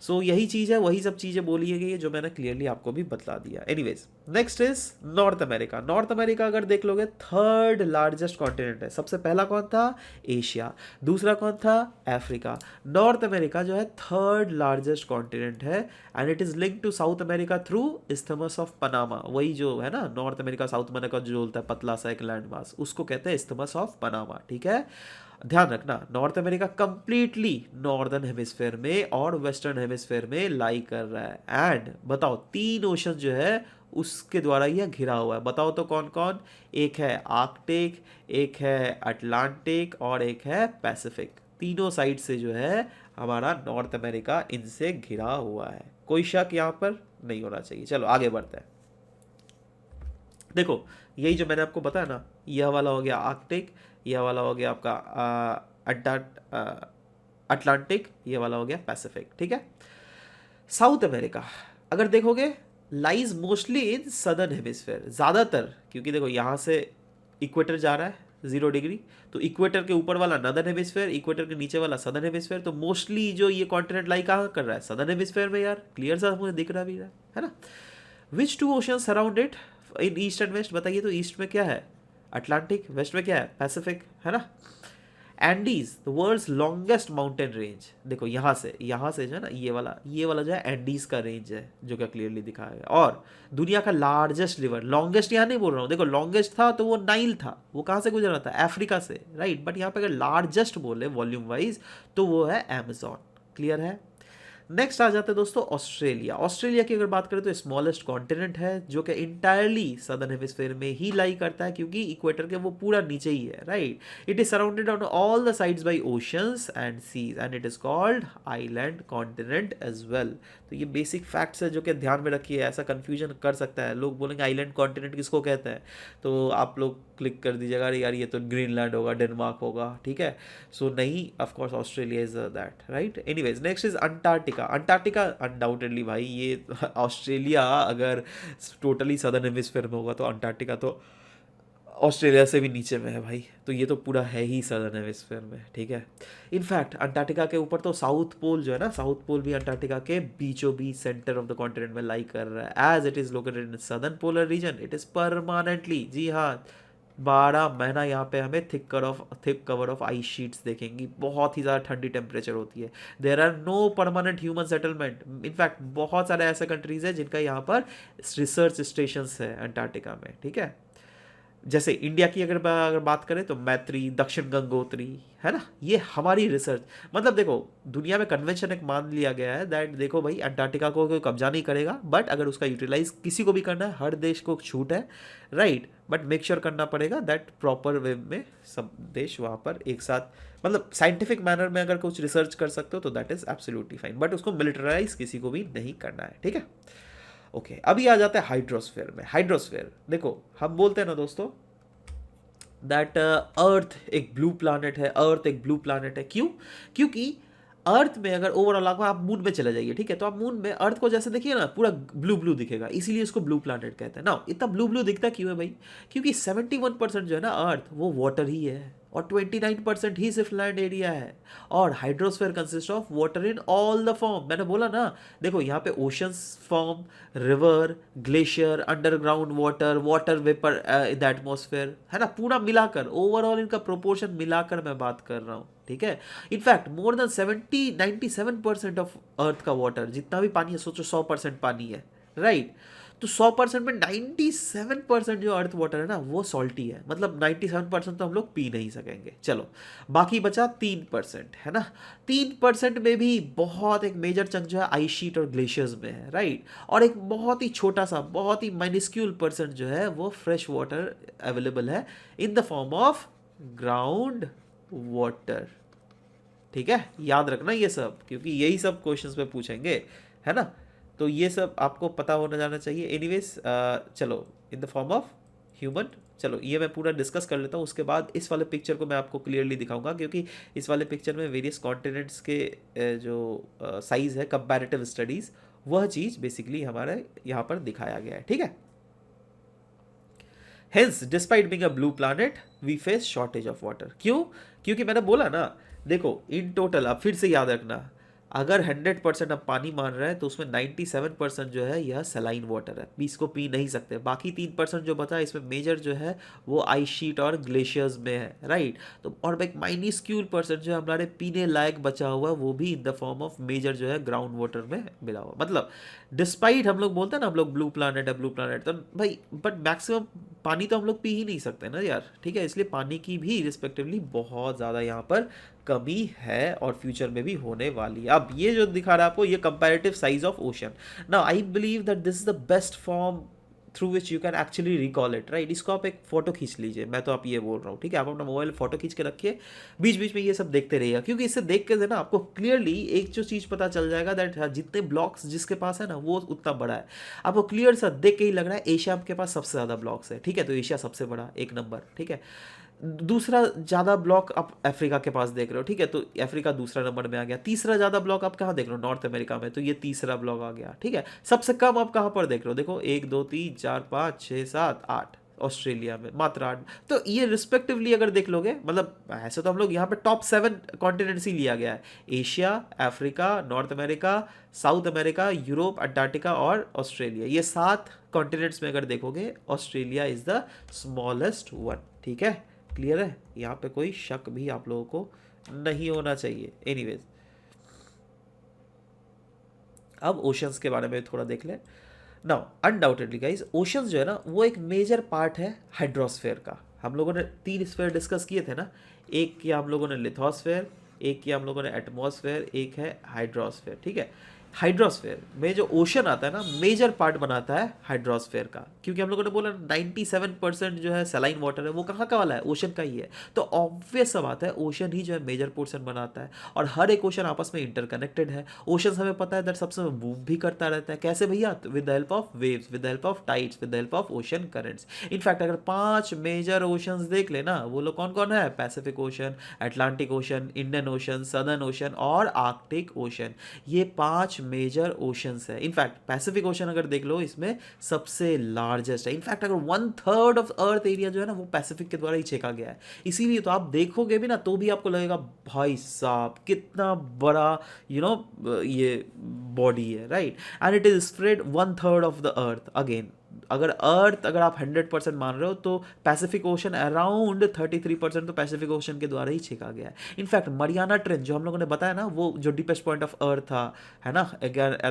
Speaker 1: सो यही चीज़ है, वही सब चीज़ें बोली गई है जो मैंने क्लियरली आपको भी बतला दिया। Anyways next is north America. North America अगर देख लोगे थर्ड लार्जेस्ट कॉन्टिनेंट है। सबसे पहला कौन था? एशिया। दूसरा कौन था? अफ्रीका। नॉर्थ अमेरिका जो है थर्ड लार्जेस्ट कॉन्टिनेंट है and it is link to South America through isthmus of Panama. वही जो है ना नॉर्थ अमेरिका साउथ अमेरिका जो बोलता है पतला सा एक लैंड मास, उसको कहते हैं इस्थमस ऑफ पनामा, ठीक है। ध्यान रखना north America completely northern hemisphere में और वेस्टर्न हेमिस्फेयर में लाई कर रहा है। एंड बताओ तीन ओशन जो है उसके द्वारा यह घिरा हुआ है। बताओ तो कौन कौन? एक है आर्कटिक, एक है अटलांटिक और एक है पैसिफिक। तीनों साइड से जो है हमारा नॉर्थ अमेरिका इनसे घिरा हुआ है। कोई शक यहाँ पर नहीं होना चाहिए। चलो आगे बढ़ते हैं। देखो यही जो मैंने आपको बताया ना, यह वाला हो गया आर्कटिक, यह वाला हो गया आपका अटलांटिक, ये वाला हो गया पैसिफिक। ठीक है। साउथ अमेरिका अगर देखोगे lies mostly in southern hemisphere ज़्यादातर, क्योंकि देखो यहाँ से इक्वेटर जा रहा है 0 डिग्री, तो इक्वेटर के ऊपर वाला नॉर्दर्न हेमिस्फेयर, इक्वेटर के नीचे वाला सदर्न हेमिस्फेयर, तो मोस्टली जो ये कॉन्टिनेंट लाई कहाँ कर रहा है? सदर्न हेमिस्फेयर में यार। क्लियर सा मुझे दिख रहा भी है ना। Which two ocean surround it in east and west? बताइए तो ईस्ट में क्या है? अटलांटिक, वेस्ट में क्या है? पैसिफिक, है ना। Andes the world's longest mountain range. देखो यहाँ से जो है ना, ये वाला जो है एंडीज का रेंज है, जो क्या क्लियरली दिखाया गया। और दुनिया का लार्जेस्ट रिवर, लॉन्गेस्ट यहाँ नहीं बोल रहा हूँ, देखो लॉन्गेस्ट था तो वो नाइल था, वो कहाँ से गुजर रहा था? अफ्रीका से, राइट। बट यहाँ पे अगर लार्जेस्ट बोले वॉल्यूम वाइज तो वो है अमेजॉन। क्लियर है। नेक्स्ट आ जाते हैं दोस्तों ऑस्ट्रेलिया। ऑस्ट्रेलिया की अगर बात करें तो स्मॉलेस्ट कॉन्टिनेंट है, जो कि इंटायरली सदर्न हेमिस्फेयर में ही लाई करता है, क्योंकि इक्वेटर के वो पूरा नीचे ही है, right. It is surrounded on all the sides by oceans and seas and it is called island continent as well. तो ये बेसिक फैक्ट्स है जो कि ध्यान में रखिए, ऐसा कंफ्यूजन कर सकता है। लोग बोलेंगे आइलैंड कॉन्टिनेंट किसको कहते हैं, तो आप लोग क्लिक कर दीजिएगा अरे यार ये तो ग्रीनलैंड होगा, डेनमार्क होगा, ठीक है। सो नहीं, of course Australia is that, right. Anyways next is Antarctica. Antarctica undoubtedly भाई ये ऑस्ट्रेलिया अगर टोटली सदर्न हेमिस्फीयर में होगा तो अंटार्कटिका तो ऑस्ट्रेलिया से भी नीचे में है भाई, तो ये तो पूरा है ही सदर्न हेमिस्फीयर में, ठीक है। इनफैक्ट अंटार्कटिका के ऊपर तो साउथ पोल जो है ना, साउथ पोल भी अंटार्कटिका के बीचों बीच सेंटर ऑफ द कॉन्टिनेंट में लाई कर रहा है। As it is located in southern polar region it is permanently, जी हाँ, 12 महीना यहाँ पे हमें thick cover of ice sheets देखेंगी। बहुत ही ज़्यादा ठंडी टेम्परेचर होती है। There are no permanent human settlement. In fact बहुत सारे ऐसे कंट्रीज है जिनका यहाँ पर रिसर्च स्टेशन है अंटार्कटिका में, ठीक है। जैसे इंडिया की अगर बात करें तो मैत्री, दक्षिण गंगोत्री, है ना, ये हमारी रिसर्च। मतलब देखो दुनिया में कन्वेंशन एक मान लिया गया है दैट देखो भाई अंटार्कटिका को कोई कब्जा नहीं करेगा, बट अगर उसका यूटिलाइज किसी को भी करना है, हर देश को छूट है, राइट। बट मेक श्योर करना पड़ेगा दैट प्रॉपर वे में सब देश वहाँ पर एक साथ, मतलब साइंटिफिक मैनर में अगर कुछ रिसर्च कर सकते हो तो that is absolutely fine, but उसको मिलिटराइज किसी को भी नहीं करना है, ठीक है। ओके अभी आ जाता है हाइड्रोस्फेयर में। हाइड्रोस्फेयर देखो हम बोलते हैं ना दोस्तों दैट अर्थ एक ब्लू प्लानट है, अर्थ एक ब्लू प्लानट है। क्यों? क्योंकि अर्थ में अगर ओवरऑल आप मून में चले जाइए, ठीक है, तो आप मून में अर्थ को जैसे देखिए ना पूरा ब्लू ब्लू दिखेगा, इसीलिए इसको ब्लू प्लानट कहते हैं ना। इतना ब्लू ब्लू दिखता क्यों है भाई? क्योंकि 71% जो है ना अर्थ वो वाटर ही है और 29% ही सिर्फ लैंड एरिया है। और hydrosphere consist of water in all the form. मैंने बोला ना, देखो यहाँ पे oceans form, river, glacier, underground water, water vapour in the atmosphere, है ना, पूरा मिलाकर ओवरऑल इनका प्रोपोर्शन मिलाकर मैं बात कर रहा हूँ, ठीक है। In fact more than 97% of earth का वाटर, जितना भी पानी है, सोचो 100% पानी है, राइट। तो 100% में 97% जो अर्थ वाटर है ना वो सॉल्टी है, मतलब 97% तो हम लोग पी नहीं सकेंगे। चलो बाकी बचा 3%, है ना। 3% में भी बहुत एक मेजर चंक जो है आइस शीट और ग्लेशियर्स में है, राइट। और एक बहुत ही छोटा सा, बहुत ही माइनिस्क्यूल परसेंट जो है वो फ्रेश वाटर अवेलेबल है इन the form of ground water, ठीक है। याद रखना ये सब, क्योंकि यही सब क्वेश्चंस में पूछेंगे, है ना। तो ये सब आपको पता होना जाना चाहिए। एनीवेज चलो इन द फॉर्म ऑफ ह्यूमन, चलो ये मैं पूरा डिस्कस कर लेता हूँ, उसके बाद इस वाले पिक्चर को मैं आपको क्लियरली दिखाऊंगा, क्योंकि इस वाले पिक्चर में वेरियस कॉन्टिनेंट्स के जो साइज है, कंपैरेटिव स्टडीज़, वह चीज़ बेसिकली हमारे यहाँ पर दिखाया गया है, ठीक है। Hence, despite being a blue planet, we face shortage of water. क्यों? क्योंकि मैंने बोला ना, देखो इन टोटल, अब फिर से याद रखना, अगर 100% आप पानी मान रहे हैं तो उसमें 97% जो है यह सलाइन वाटर है, इसको पी नहीं सकते। बाकी 3% जो बचा इसमें मेजर जो है वो आइस शीट और ग्लेशियर्स में है, राइट। तो और एक माइन्यूस्क्यूल परसेंट जो है हमारे पीने लायक बचा हुआ वो भी in the form of major जो है ग्राउंड वाटर में मिला हुआ। मतलब डिस्पाइट हम लोग बोलते हैं ना, हम लोग ब्लू प्लानट है ब्लू प्लानट, तो भाई बट मैक्सिमम पानी तो हम लोग पी ही नहीं सकते ना यार, ठीक है। इसलिए पानी की भी रिस्पेक्टिवली बहुत ज़्यादा यहाँ पर कमी है और फ्यूचर में भी होने वाली है। अब ये जो दिखा रहा है आपको, ये comparative size of ocean. Now I believe that this is the best form through which you can actually recall it, right. इसको आप एक फोटो खींच लीजिए, मैं तो आप ये बोल रहा हूँ, ठीक है। आप अपना मोबाइल फोटो खींच के रखिए, बीच बीच में ये सब देखते रहिएगा, क्योंकि इससे देख के ना आपको क्लियरली एक जो चीज़ पता चल जाएगा दैट जितने ब्लॉक्स जिसके पास है ना वो उतना बड़ा है। आपको क्लियर सा देख के ही लग रहा है एशिया के पास सबसे ज़्यादा ब्लॉक्स है, ठीक है। तो एशिया सबसे बड़ा एक नंबर, ठीक है। दूसरा ज़्यादा ब्लॉक आप अफ्रीका के पास देख रहे हो, ठीक है, तो अफ्रीका दूसरा नंबर में आ गया। तीसरा ज़्यादा ब्लॉक आप कहाँ देख रहे हो, नॉर्थ अमेरिका में, तो ये तीसरा ब्लॉक आ गया, ठीक है। सबसे कम आप कहाँ पर देख रहे हो, देखो 1 2 3 4 5 6 7 8, ऑस्ट्रेलिया में मात्र 8। तो ये रिस्पेक्टिवली अगर देख लोगे, मतलब ऐसे तो हम लोग यहाँ पे टॉप 7 कॉन्टिनेंट्स ही लिया गया है, Asia, Africa, north America, south America, Europe, Antarctica और ऑस्ट्रेलिया। ये 7 कॉन्टिनेंट्स में अगर देखोगे Australia is the smallest one, ठीक है। क्लियर है, यहाँ पे कोई शक भी आप लोगों को नहीं होना चाहिए। एनीवेज, अब ओशंस के बारे में थोड़ा देख लें। नाउ अनडाउटेडली गाइस, ओशंस जो है ना वो एक मेजर पार्ट है हाइड्रोस्फेयर का। हम लोगों ने 3 स्फेयर डिस्कस किए थे ना, एक किया हम लोगों ने लिथोस्फेयर, एक किया हम लोगों ने एटमॉस्फेयर, एक है हाइड्रोस्फेयर, ठीक है। हाइड्रोस्फेयर में जो ओशन आता है ना, मेजर पार्ट बनाता है हाइड्रोस्फेयर का, क्योंकि हम लोगों ने बोला 97% जो है सलाइन वाटर है वो कहाँ का वाला है, ओशन का ही है। तो ऑब्वियस सा बात है ओशन ही जो है मेजर पोर्शन बनाता है, और हर एक ओशन आपस में इंटरकनेक्टेड है। ओशन हमें पता है दैट सबसे मूव भी करता रहता है, कैसे भैया, with the help of waves, with the help of tides, with the help of ocean currents. In fact अगर 5 मेजर ओशंस देख लेना, वो लोग कौन कौन है, Pacific ocean, Atlantic ocean, Indian ocean, southern ocean और आर्कटिक ओशन। ये 5 मेजर ओशंस है। इनफैक्ट पैसिफिक ओशन अगर देख लो, इसमें सबसे लार्जेस्ट है। इनफैक्ट अगर 1/3 ऑफ अर्थ एरिया जो है ना वो पैसिफिक के द्वारा ही छेका गया है। इसीलिए तो आप देखोगे भी ना तो भी आपको लगेगा भाई साहब कितना बड़ा ये बॉडी है, right. And it is spread 1/3 of the earth. Again अगर अर्थ अगर आप 100% मान रहे हो तो पैसिफिक ओशन अराउंड 33% तो पैसिफिक ओशन के द्वारा ही छेका गया है। इनफैक्ट मरियाना ट्रेंच जो हम लोगों ने बताया ना, वो जो डीपेस्ट पॉइंट ऑफ अर्थ था, है ना,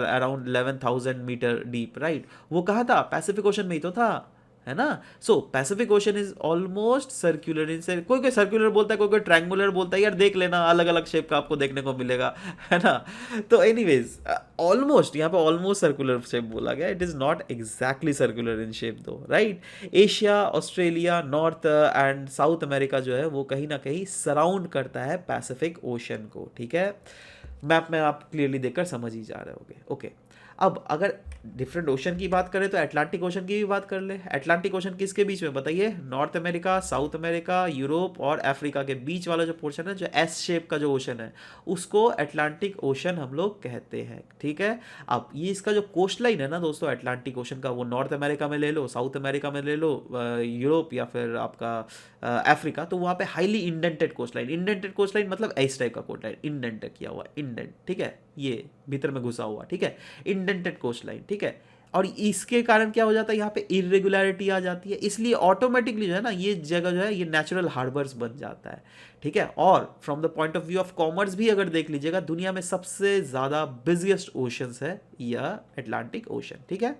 Speaker 1: अराउंड 11,000 मीटर डीप, राइट, वो कहाँ था, पैसिफिक ओशन में ही तो था, है ना। So Pacific ocean is almost circular, इनसे कोई कोई सर्कुलर बोलता है, कोई कोई ट्रायंगुलर बोलता है, यार देख लेना अलग अलग शेप का आपको देखने को मिलेगा, है ना। तो एनीवेज ऑलमोस्ट यहाँ पे ऑलमोस्ट सर्कुलर शेप बोला गया, it is not exactly circular in shape though, right. Asia, Australia, North and South America जो है वो कहीं ना कहीं सराउंड करता है पैसिफिक ओशन को, ठीक है। मैप में आप क्लियरली देखकर समझ ही जा रहे होगे, ओके। अब अगर डिफरेंट ओशन की बात करें तो अटलांटिक ओशन की भी बात कर ले। अटलांटिक ओशन किसके बीच में बताइए, north America, south America, Europe और अफ्रीका के बीच वाला जो पोर्शन है, जो एस शेप का जो ओशन है, उसको अटलांटिक ओशन हम लोग कहते हैं, ठीक है। अब ये इसका जो कोस्ट लाइन है ना दोस्तों अटलांटिक ओशन का, वो नॉर्थ अमेरिका में ले लो, साउथ अमेरिका में ले लो, यूरोप या फिर आपका अफ्रीका, तो वहाँ पे highly indented coast line. Indented coast line मतलब इस टाइप का कोस्ट लाइन, इंडेंट किया हुआ, इंडेंट, ठीक है, ये भीतर में घुसा हुआ, ठीक है, इंडेंटेड कोस्ट लाइन, ठीक है। और इसके कारण क्या हो जाता है, यहाँ पे इरेगुलरिटी आ जाती है, इसलिए ऑटोमेटिकली जो है ना ये जगह जो है ये नेचुरल हार्बर्स बन जाता है, ठीक है। और from the point of view of commerce भी अगर देख लीजिएगा, दुनिया में सबसे ज़्यादा बिजिएस्ट ओशंस है यह अटलांटिक ओशन, ठीक है।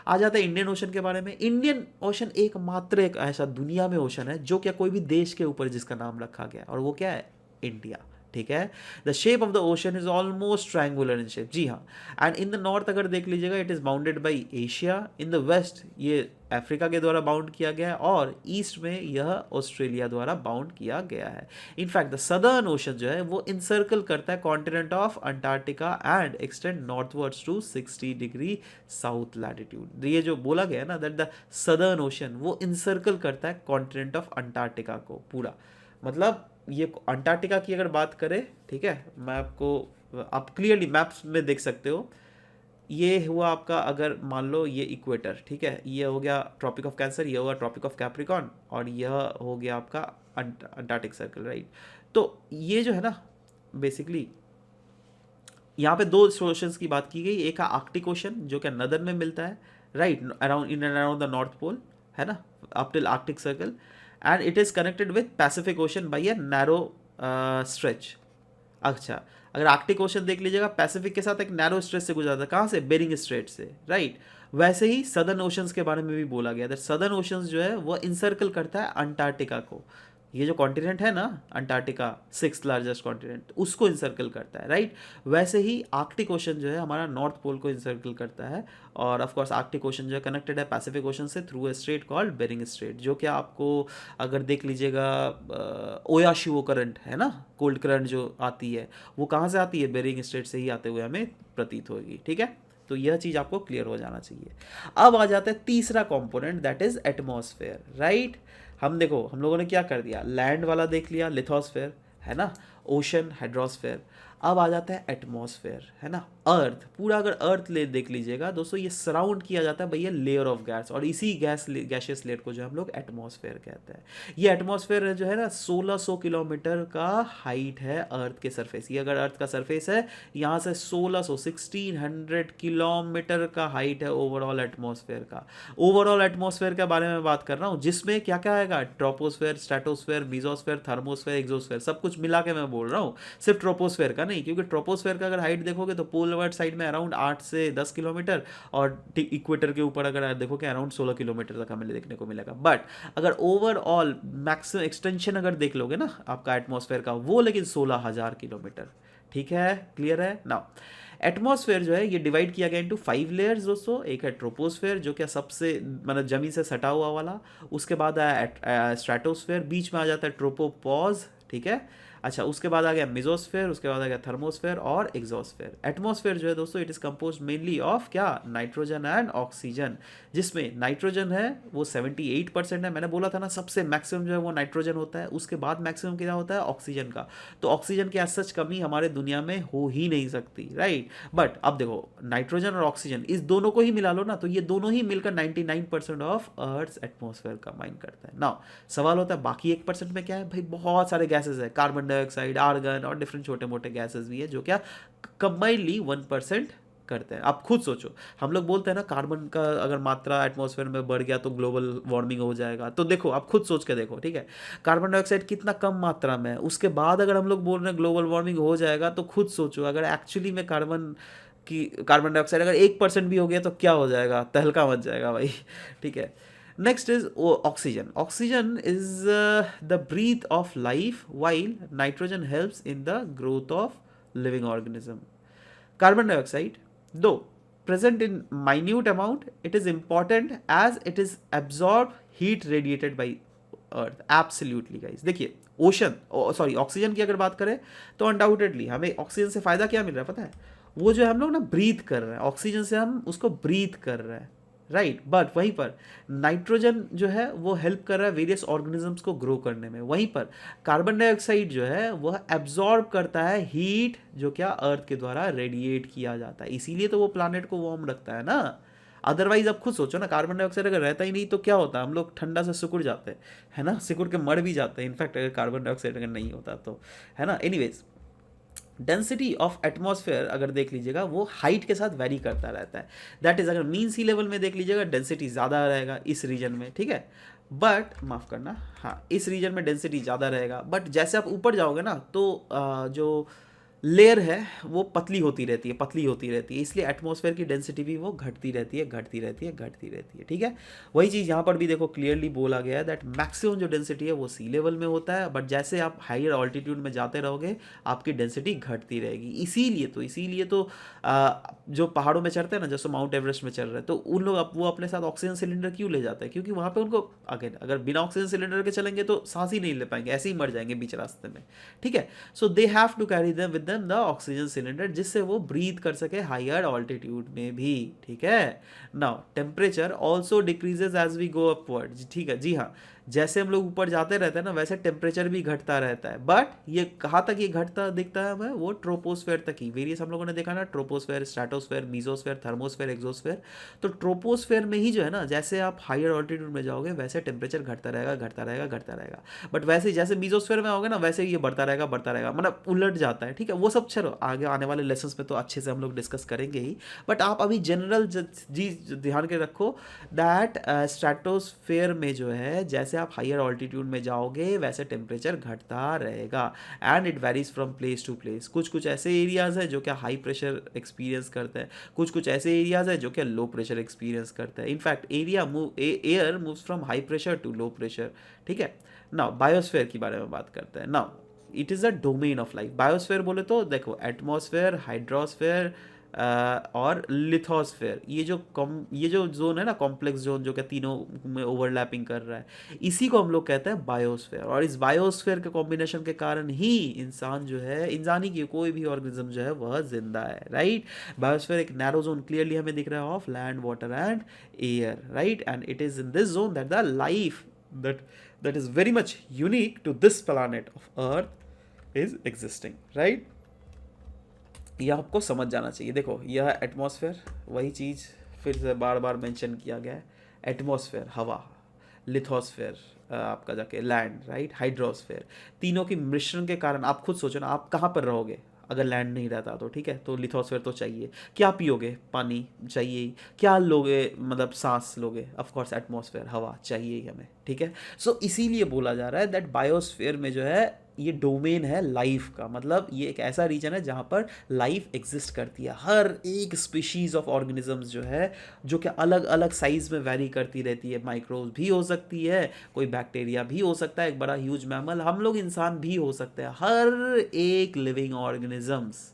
Speaker 1: आ जाता है इंडियन ओशन के बारे में। इंडियन ओशन एकमात्र एक ऐसा दुनिया में ओशन है जो क्या कोई भी देश के ऊपर जिसका नाम रखा गया है, और वो क्या है, इंडिया, ठीक है। The shape of the ocean is almost triangular in shape, जी हाँ। एंड इन द नॉर्थ अगर देख लीजिएगा it is bounded by Asia, in the west ये अफ्रीका के द्वारा बाउंड किया गया है, और ईस्ट में यह ऑस्ट्रेलिया द्वारा बाउंड किया गया है। इनफैक्ट द सदर्न ओशन जो है वो इंसर्कल करता है continent of Antarctica and extend northwards to 60 degree south latitude. ये जो बोला गया है ना दैट द सदर्न ओशन वो इंसर्कल करता है कॉन्टिनेंट ऑफ अंटार्कटिका को पूरा। मतलब ये अंटार्कटिका की अगर बात करें, ठीक है, मैं आपको आप क्लियरली मैप्स में देख सकते हो, ये हुआ आपका अगर मान लो ये इक्वेटर, ठीक है, ये हो गया ट्रॉपिक ऑफ कैंसर, ये होगा ट्रॉपिक ऑफ कैप्रिकॉन, और यह हो गया आपका अंटार्कटिक सर्कल, राइट। तो ये जो है ना बेसिकली यहाँ पे दो ओशंस की बात की गई, एक है आर्कटिक ओशन जो कि नदर में मिलता है, right, around in and around the North Pole, है ना, up till Arctic Circle, and it is connected with Pacific Ocean by a narrow stretch. अच्छा, अगर आर्कटिक ओशन देख लीजिएगा, पैसिफिक के साथ एक नैरो स्ट्रेच से गुजरता है, कहाँ से, बेरिंग स्ट्रेट से, राइट। वैसे ही सदर्न ओशंस के बारे में भी बोला गया था, सदर्न ओशंस जो है वो इंसर्कल करता है अंटार्कटिका को, ये जो कॉन्टिनेंट है ना अंटार्कटिका, सिक्स्थ लार्जेस्ट कॉन्टिनेंट, उसको इंसर्कल करता है, राइट। वैसे ही आर्कटिक ओशन जो है हमारा नॉर्थ पोल को इंसर्कल करता है, और ऑफ कोर्स आर्कटिक ओशन जो है कनेक्टेड है पैसिफिक ओशन से through a strait called Bering Strait, जो कि आपको अगर देख लीजिएगा ओयाशिवो करंट है ना, कोल्ड करंट जो आती है वो कहाँ से आती है, बेरिंग स्ट्रेट से ही आते हुए हमें प्रतीत होगी, ठीक है। तो यह चीज़ आपको क्लियर हो जाना चाहिए। अब आ जाता है तीसरा component, that is atmosphere, right. हम देखो, हम लोगों ने क्या कर दिया, लैंड वाला देख लिया, लिथोस्फेयर, है ना, ओशन, हाइड्रोस्फेयर। अब आ जाता है एटमॉस्फेयर, है ना, अर्थ, पूरा अगर अर्थ ले देख लीजिएगा दोस्तों, ये सराउंड किया जाता है भैया लेयर ऑफ गैस, और इसी गैशियस लेयर को जो हम लोग एटमॉस्फेयर कहते हैं। ये एटमॉस्फेयर जो है ना 1600 किलोमीटर का हाइट है अर्थ के सरफेस, ये अगर अर्थ का सरफेस है यहाँ से 1600 किलोमीटर का हाइट है ओवरऑल एटमॉस्फेयर का। ओवरऑल एटमॉस्फेयर के बारे में बात कर रहा हूँ, जिसमें क्या क्या आएगा, troposphere, stratosphere, mesosphere, thermosphere, exosphere, सब कुछ मिला के मैं बोल रहा हूँ, सिर्फ ट्रोपोस्फेयर का नहीं, क्योंकि ट्रोपोस्फेयर का अगर हाइट देखोगे तो पोलवर्ड साइड में अराउंड 8 से 10 किलोमीटर, और इक्वेटर के ऊपर अगर देखोगे अराउंड 16 किलोमीटर तक हमें देखने को मिलेगा। बट अगर ओवरऑल मैक्सिमम एक्सटेंशन अगर देख लोगे ना आपका एटमॉस्फेयर का, वो लेकिन 16,000 किलोमीटर, ठीक है, क्लियर है ना। एटमॉस्फेयर जो है ये डिवाइड किया गया इनटू 5 लेयर्स दोस्तों। एक है ट्रोपोस्फेयर जो क्या सबसे मतलब जमीन से सटा हुआ वाला, उसके बाद आया स्ट्रेटोस्फेयर, बीच में आ जाता है ट्रोपोपॉज, ठीक है। अच्छा, उसके बाद आ गया मिजोस्फेयर, उसके बाद आ गया थर्मोस्फेयर और एक्सोस्फेयर। एटमॉस्फेयर जो है दोस्तों it is compose mainly of क्या, नाइट्रोजन एंड ऑक्सीजन, जिसमें नाइट्रोजन है वो 78% है, मैंने बोला था ना सबसे मैक्सिमम जो है वो नाइट्रोजन होता है, उसके बाद मैक्सिमम क्या होता है, ऑक्सीजन का। तो ऑक्सीजन की एज सच कमी हमारे दुनिया में हो ही नहीं सकती, राइट। बट अब देखो, नाइट्रोजन और ऑक्सीजन इस दोनों को ही मिला लो ना, तो ये दोनों ही मिलकर 99% ऑफ अर्थ एटमॉस्फेयर कंबाइन करता है ना। सवाल होता है बाकी 1% में क्या है भाई, बहुत सारे गैसेज है, कार्बन डाइऑक्साइड, आर्गन और डिफरेंट छोटे मोटे गैसेस भी है, जो क्या कंबाइनली 1% करते हैं। आप खुद सोचो, हम लोग बोलते हैं ना कार्बन का अगर मात्रा एटमॉस्फेयर में बढ़ गया तो ग्लोबल वार्मिंग हो जाएगा, तो देखो आप खुद सोच के देखो, ठीक है, कार्बन डाइऑक्साइड कितना कम मात्रा में है, उसके बाद अगर हम लोग बोल रहे हैं ग्लोबल वार्मिंग हो जाएगा, तो खुद सोचो अगर एक्चुअली में कार्बन डाइऑक्साइड अगर 1% भी हो गया तो क्या हो जाएगा, तहलका मच जाएगा भाई, ठीक है। Next is oxygen. Oxygen is the breath of life, while nitrogen helps in the growth of living organism. Carbon dioxide दो present in minute amount, it is important as it is absorb heat radiated by earth, absolutely guys। देखिए ocean sorry oxygen की अगर बात करें तो undoubtedly हमें oxygen से फायदा क्या मिल रहा है पता है, वो जो है हम लोग ना ब्रीथ कर रहे हैं, ऑक्सीजन से हम उसको ब्रीथ कर रहे हैं, राइट। बट वहीं पर नाइट्रोजन जो है वो हेल्प कर रहा है वेरियस ऑर्गेनिजम्स को ग्रो करने में, वहीं पर कार्बन डाइऑक्साइड जो है वह एब्जॉर्ब करता है हीट जो क्या अर्थ के द्वारा रेडिएट किया जाता है, इसीलिए तो वो प्लानट को वार्म रखता है ना। अदरवाइज आप खुद सोचो ना, कार्बन डाइऑक्साइड अगर रहता ही नहीं तो क्या होता, हम लोग ठंडा से सिकुड़ जाते हैं, है ना, सिकुड़ के मर भी जाते हैं इनफैक्ट अगर कार्बन डाइऑक्साइड अगर नहीं होता तो, है ना। एनीवेज, डेंसिटी ऑफ एटमॉस्फेयर अगर देख लीजिएगा वो हाइट के साथ वेरी करता रहता है, दैट इज अगर मीन सी लेवल में देख लीजिएगा डेंसिटी ज़्यादा रहेगा इस रीजन में, ठीक है। बट माफ़ करना, हाँ इस रीजन में डेंसिटी ज़्यादा रहेगा, बट जैसे आप ऊपर जाओगे ना तो जो लेयर है वो पतली होती रहती है, पतली होती रहती है, इसलिए एटमॉस्फेयर की डेंसिटी भी वो घटती रहती है, घटती रहती है, घटती रहती है, ठीक है। वही चीज़ यहाँ पर भी देखो क्लियरली बोला गया है दैट मैक्सिमम जो डेंसिटी है वो सी लेवल में होता है, बट जैसे आप हायर ऑल्टीट्यूड में जाते रहोगे आपकी डेंसिटी घटती रहेगी। इसीलिए तो जो पहाड़ों में चढ़ते हैं ना, जैसे माउंट एवरेस्ट में चढ़ रहे हैं, तो उन लोग वो अपने साथ ऑक्सीजन सिलेंडर क्यों ले जाते हैं, क्योंकि वहाँ पे उनको अगर बिना ऑक्सीजन सिलेंडर के चलेंगे तो सांस ही नहीं ले पाएंगे, ऐसे ही मर जाएंगे बीच रास्ते में, ठीक है। So they have to carry them with them the oxygen cylinder, जिससे वो ब्रीथ कर सके हायर ऑल्टीट्यूड में भी, ठीक है। Now temperature also decreases as we go upward, ठीक है, जी हाँ, जैसे हम लोग ऊपर जाते रहते हैं ना वैसे टेम्परेचर भी घटता रहता है, बट ये कहाँ तक ये घटता दिखता है हमें, वो ट्रोपोस्फेयर तक ही। वेरियस हम लोगों ने देखा ना, troposphere, stratosphere, mesosphere, thermosphere, exosphere. तो ट्रोपोस्फेयर में ही जो है ना, जैसे आप हायर ऑल्टीट्यूड में जाओगे वैसे टेम्परेचर घटता रहेगा, घटता रहेगा, घटता रहेगा। बट वैसे ही जैसे मीजोस्फेयर में आओगे ना वैसे ही ये बढ़ता रहेगा, बढ़ता रहेगा, मतलब उलट जाता है। ठीक है, वो सब चलो आगे आने वाले लेसन में तो अच्छे से हम लोग डिस्कस करेंगे ही। बट आप अभी जनरल चीज ध्यान के रखो दैट स्ट्रेटोस्फेयर में जो है जैसे आप हायर ऑल्टीट्यूड में जाओगे वैसे टेम्परेचर घटता रहेगा, and it varies from place to place. कुछ कुछ ऐसे एरियाज है जो क्या हाई प्रेशर एक्सपीरियंस करते हैं, कुछ कुछ ऐसे एरियाज है जो क्या लो प्रेशर एक्सपीरियंस करते हैं। In fact air moves from high pressure to low pressure. ठीक है, नाउ बायोस्फेयर के बारे में बात करते हैं। Now it is a domain of life. Biosphere बोले तो देखो एटमॉस्फेयर, हाइड्रोस्फेयर और लिथोस्फेयर, ये जो जोन है ना, कॉम्प्लेक्स जोन जो कि तीनों में ओवरलैपिंग कर रहा है, इसी को हम लोग कहते हैं बायोस्फेयर। और इस बायोस्फेयर के कॉम्बिनेशन के कारण ही इंसान जो है, इंसानी की कोई भी ऑर्गेनिज्म जो है वह जिंदा है, राइट। बायोस्फेयर एक नैरो जोन क्लियरली हमें दिख रहा है of land, water and air, right. And it is in this zone that the life that is very much unique to this planet of earth is existing, right। यह आपको समझ जाना चाहिए। देखो यह एटमॉस्फेयर, वही चीज़ फिर से बार बार मेंशन किया गया है। एटमॉस्फेयर हवा, लिथोस्फेयर आपका जाके लैंड, राइट, हाइड्रोस्फेयर, तीनों की मिश्रण के कारण आप खुद सोचो ना, आप कहाँ पर रहोगे अगर लैंड नहीं रहता तो। ठीक है, तो लिथोस्फेयर तो चाहिए। क्या पियोगे, पानी चाहिए ही। क्या लोगे, मतलब सांस लोगे, ऑफ कोर्स एटमॉस्फेयर, हवा चाहिए ही हमें। ठीक है, सो इसीलिए बोला जा रहा है दैट बायोस्फेयर में जो है ये डोमेन है लाइफ का, मतलब ये एक ऐसा रीजन है जहाँ पर लाइफ एग्जिस्ट करती है। हर एक स्पीशीज ऑफ ऑर्गेनिजम्स जो है, जो कि अलग अलग साइज में वेरी करती रहती है। माइक्रोब भी हो सकती है, कोई बैक्टीरिया भी हो सकता है, एक बड़ा ह्यूज मैमल, हम लोग इंसान भी हो सकते हैं। हर एक लिविंग ऑर्गेनिजम्स,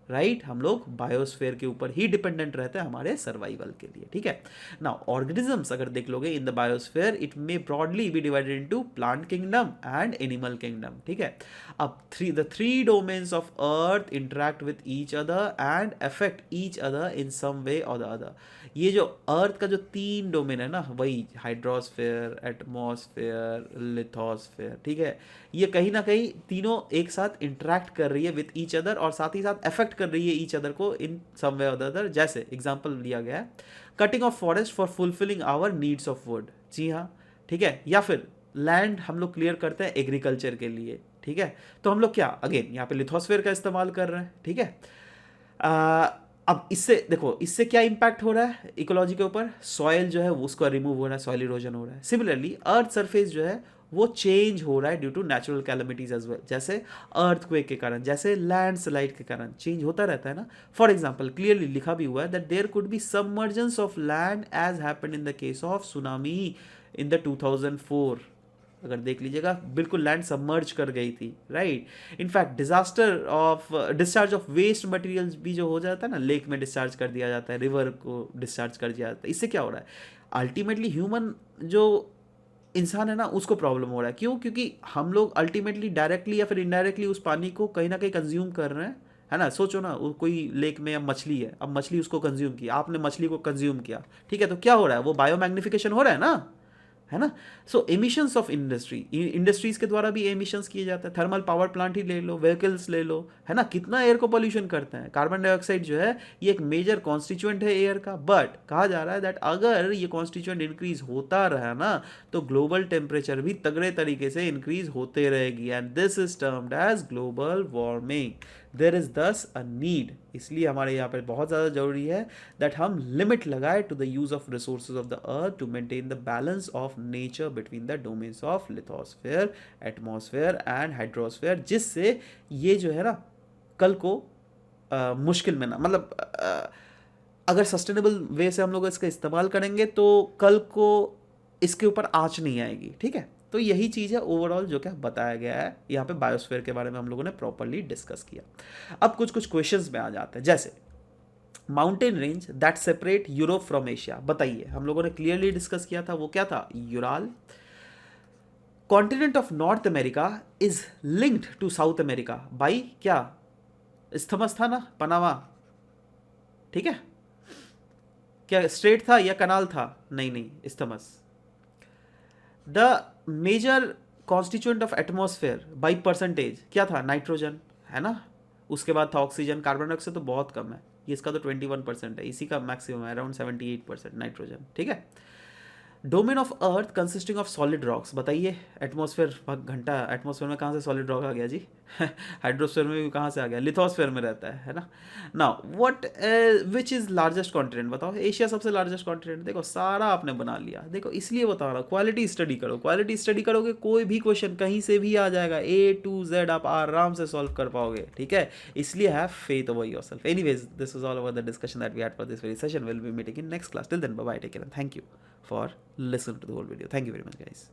Speaker 1: राइट, हम लोग बायोस्फेयर के ऊपर ही डिपेंडेंट रहते हैं हमारे सर्वाइवल के लिए। ठीक है, नाउ ऑर्गेनिजम्स अगर देख लोगे in the biosphere, it may broadly be divided into plant kingdom and animal kingdom. ठीक है, अब the three domains of earth interact with each other and affect each other in some way or the other. ये जो अर्थ का जो तीन domain है ना, वही हाइड्रोस्फेयर, एटमॉस्फेयर, लिथोस्फेयर, ठीक है, ये कहीं ना कहीं तीनों एक साथ इंटरेक्ट कर रही है विथ ईच अदर और साथ ही साथ अफेक्ट कर रही है ईच अदर को इन some way or the other. जैसे एग्जांपल लिया गया है cutting of forest for fulfilling our needs of wood, जी हाँ, ठीक है, या फिर लैंड हम लोग क्लियर करते हैं एग्रीकल्चर के लिए। ठीक है, तो हम लोग क्या अगेन यहाँ पे लिथोस्फेयर का इस्तेमाल कर रहे हैं। ठीक है, अब इससे देखो, इससे क्या इंपैक्ट हो रहा है इकोलॉजी के ऊपर, सॉइल जो है उसका रिमूव हो रहा है, सॉइल इरोजन हो रहा है। सिमिलरली अर्थ सरफेस जो है वो चेंज हो रहा है due to natural calamities as well, जैसे अर्थक्वेक के कारण, जैसे लैंडस्लाइड के कारण चेंज होता रहता है ना। फॉर एग्जाम्पल क्लियरली लिखा भी हुआ है that there could be submergence of land as happened in the case of tsunami in the 2004। अगर देख लीजिएगा बिल्कुल लैंड सबमर्ज कर गई थी, right. In fact disaster of discharge of waste materials भी जो हो जाता है ना, लेक में डिस्चार्ज कर दिया जाता है, रिवर को डिस्चार्ज कर दिया जाता है। इससे क्या हो रहा है, अल्टीमेटली ह्यूमन जो इंसान है ना उसको प्रॉब्लम हो रहा है। क्यों, क्योंकि हम लोग अल्टीमेटली डायरेक्टली या फिर इनडायरेक्टली उस पानी को कहीं ना कहीं कंज्यूम कर रहे हैं, है ना। सोचो ना, कोई लेक में अब मछली है, अब मछली उसको कंज्यूम किया, आपने मछली को कंज्यूम किया, ठीक है, तो क्या हो रहा है, वो बायो मैग्निफिकेशन हो रहा है ना, है ना। सो एमिशंस ऑफ इंडस्ट्रीज के द्वारा भी एमिशंस किए जाते हैं। थर्मल पावर प्लांट ही ले लो, व्हीकल्स ले लो, है ना, कितना एयर को पोल्यूशन करते हैं। कार्बन डाइऑक्साइड जो है ये एक मेजर कॉन्स्टिट्यूएंट है एयर का, बट कहा जा रहा है दैट अगर ये कॉन्स्टिट्यूएंट इंक्रीज होता रहा ना तो ग्लोबल टेम्परेचर भी तगड़े तरीके से इंक्रीज होते रहेगी, and this is termed as global warming. There is thus a need, इसलिए हमारे यहाँ पर बहुत ज़्यादा जरूरी है दैट हम लिमिट लगाए to the use of resources of the earth to maintain the balance of nature between the domains of lithosphere, atmosphere and hydrosphere, जिससे ये जो है ना कल को मुश्किल में ना, मतलब अगर सस्टेनेबल वे से हम लोग इसका इस्तेमाल करेंगे तो कल को इसके ऊपर आँच नहीं आएगी। ठीक है, तो यही चीज़ है ओवरऑल जो क्या बताया गया है यहाँ पे। बायोस्फीयर के बारे में हम लोगों ने प्रॉपरली डिस्कस किया। अब कुछ कुछ क्वेश्चंस में आ जाते हैं, जैसे mountain range that separate Europe from Asia, बताइए। हम लोगों ने क्लियरली डिस्कस किया था, वो क्या था, Ural. Continent of North America is linked to South America by क्या, इस्थमस था ना, पनामा, ठीक है, क्या स्ट्रेट था या कनाल था, नहीं नहीं, isthmus. The major constituent of atmosphere by percentage क्या था? नाइट्रोजन, है ना? उसके बाद था ऑक्सीजन, कार्बन डाइऑक्साइड तो बहुत कम है, ये इसका तो 21% है, इसी का मैक्सिमम है अराउंड 78% नाइट्रोजन, ठीक है। Domain of earth consisting of solid rocks, बताइए एटमॉस्फेयर घंटा, एटमॉस्फेयर में कहाँ से सॉलिड रॉक आ गया जी? हाइड्रोस्फेयर में भी कहाँ से आ गया? लिथोस्फेयर में रहता है ना? Now what which is largest continent, बताओ। एशिया सबसे लार्जेस्ट कॉन्टिनेंट, देखो सारा आपने बना लिया, देखो इसलिए बता रहा हूँ क्वालिटी स्टडी करो, क्वालिटी स्टडी करोगे कोई भी क्वेश्चन कहीं से भी आ जाएगा, A to Z आप आराम से सॉल्व कर पाओगे, ठीक है। इसलिए have faith over yourself. Anyways, this was all over the discussion that we had for this very session. Will be meeting in next class. Till then, bye bye, take care and thank you for listening to the whole video. Thank you very much, guys.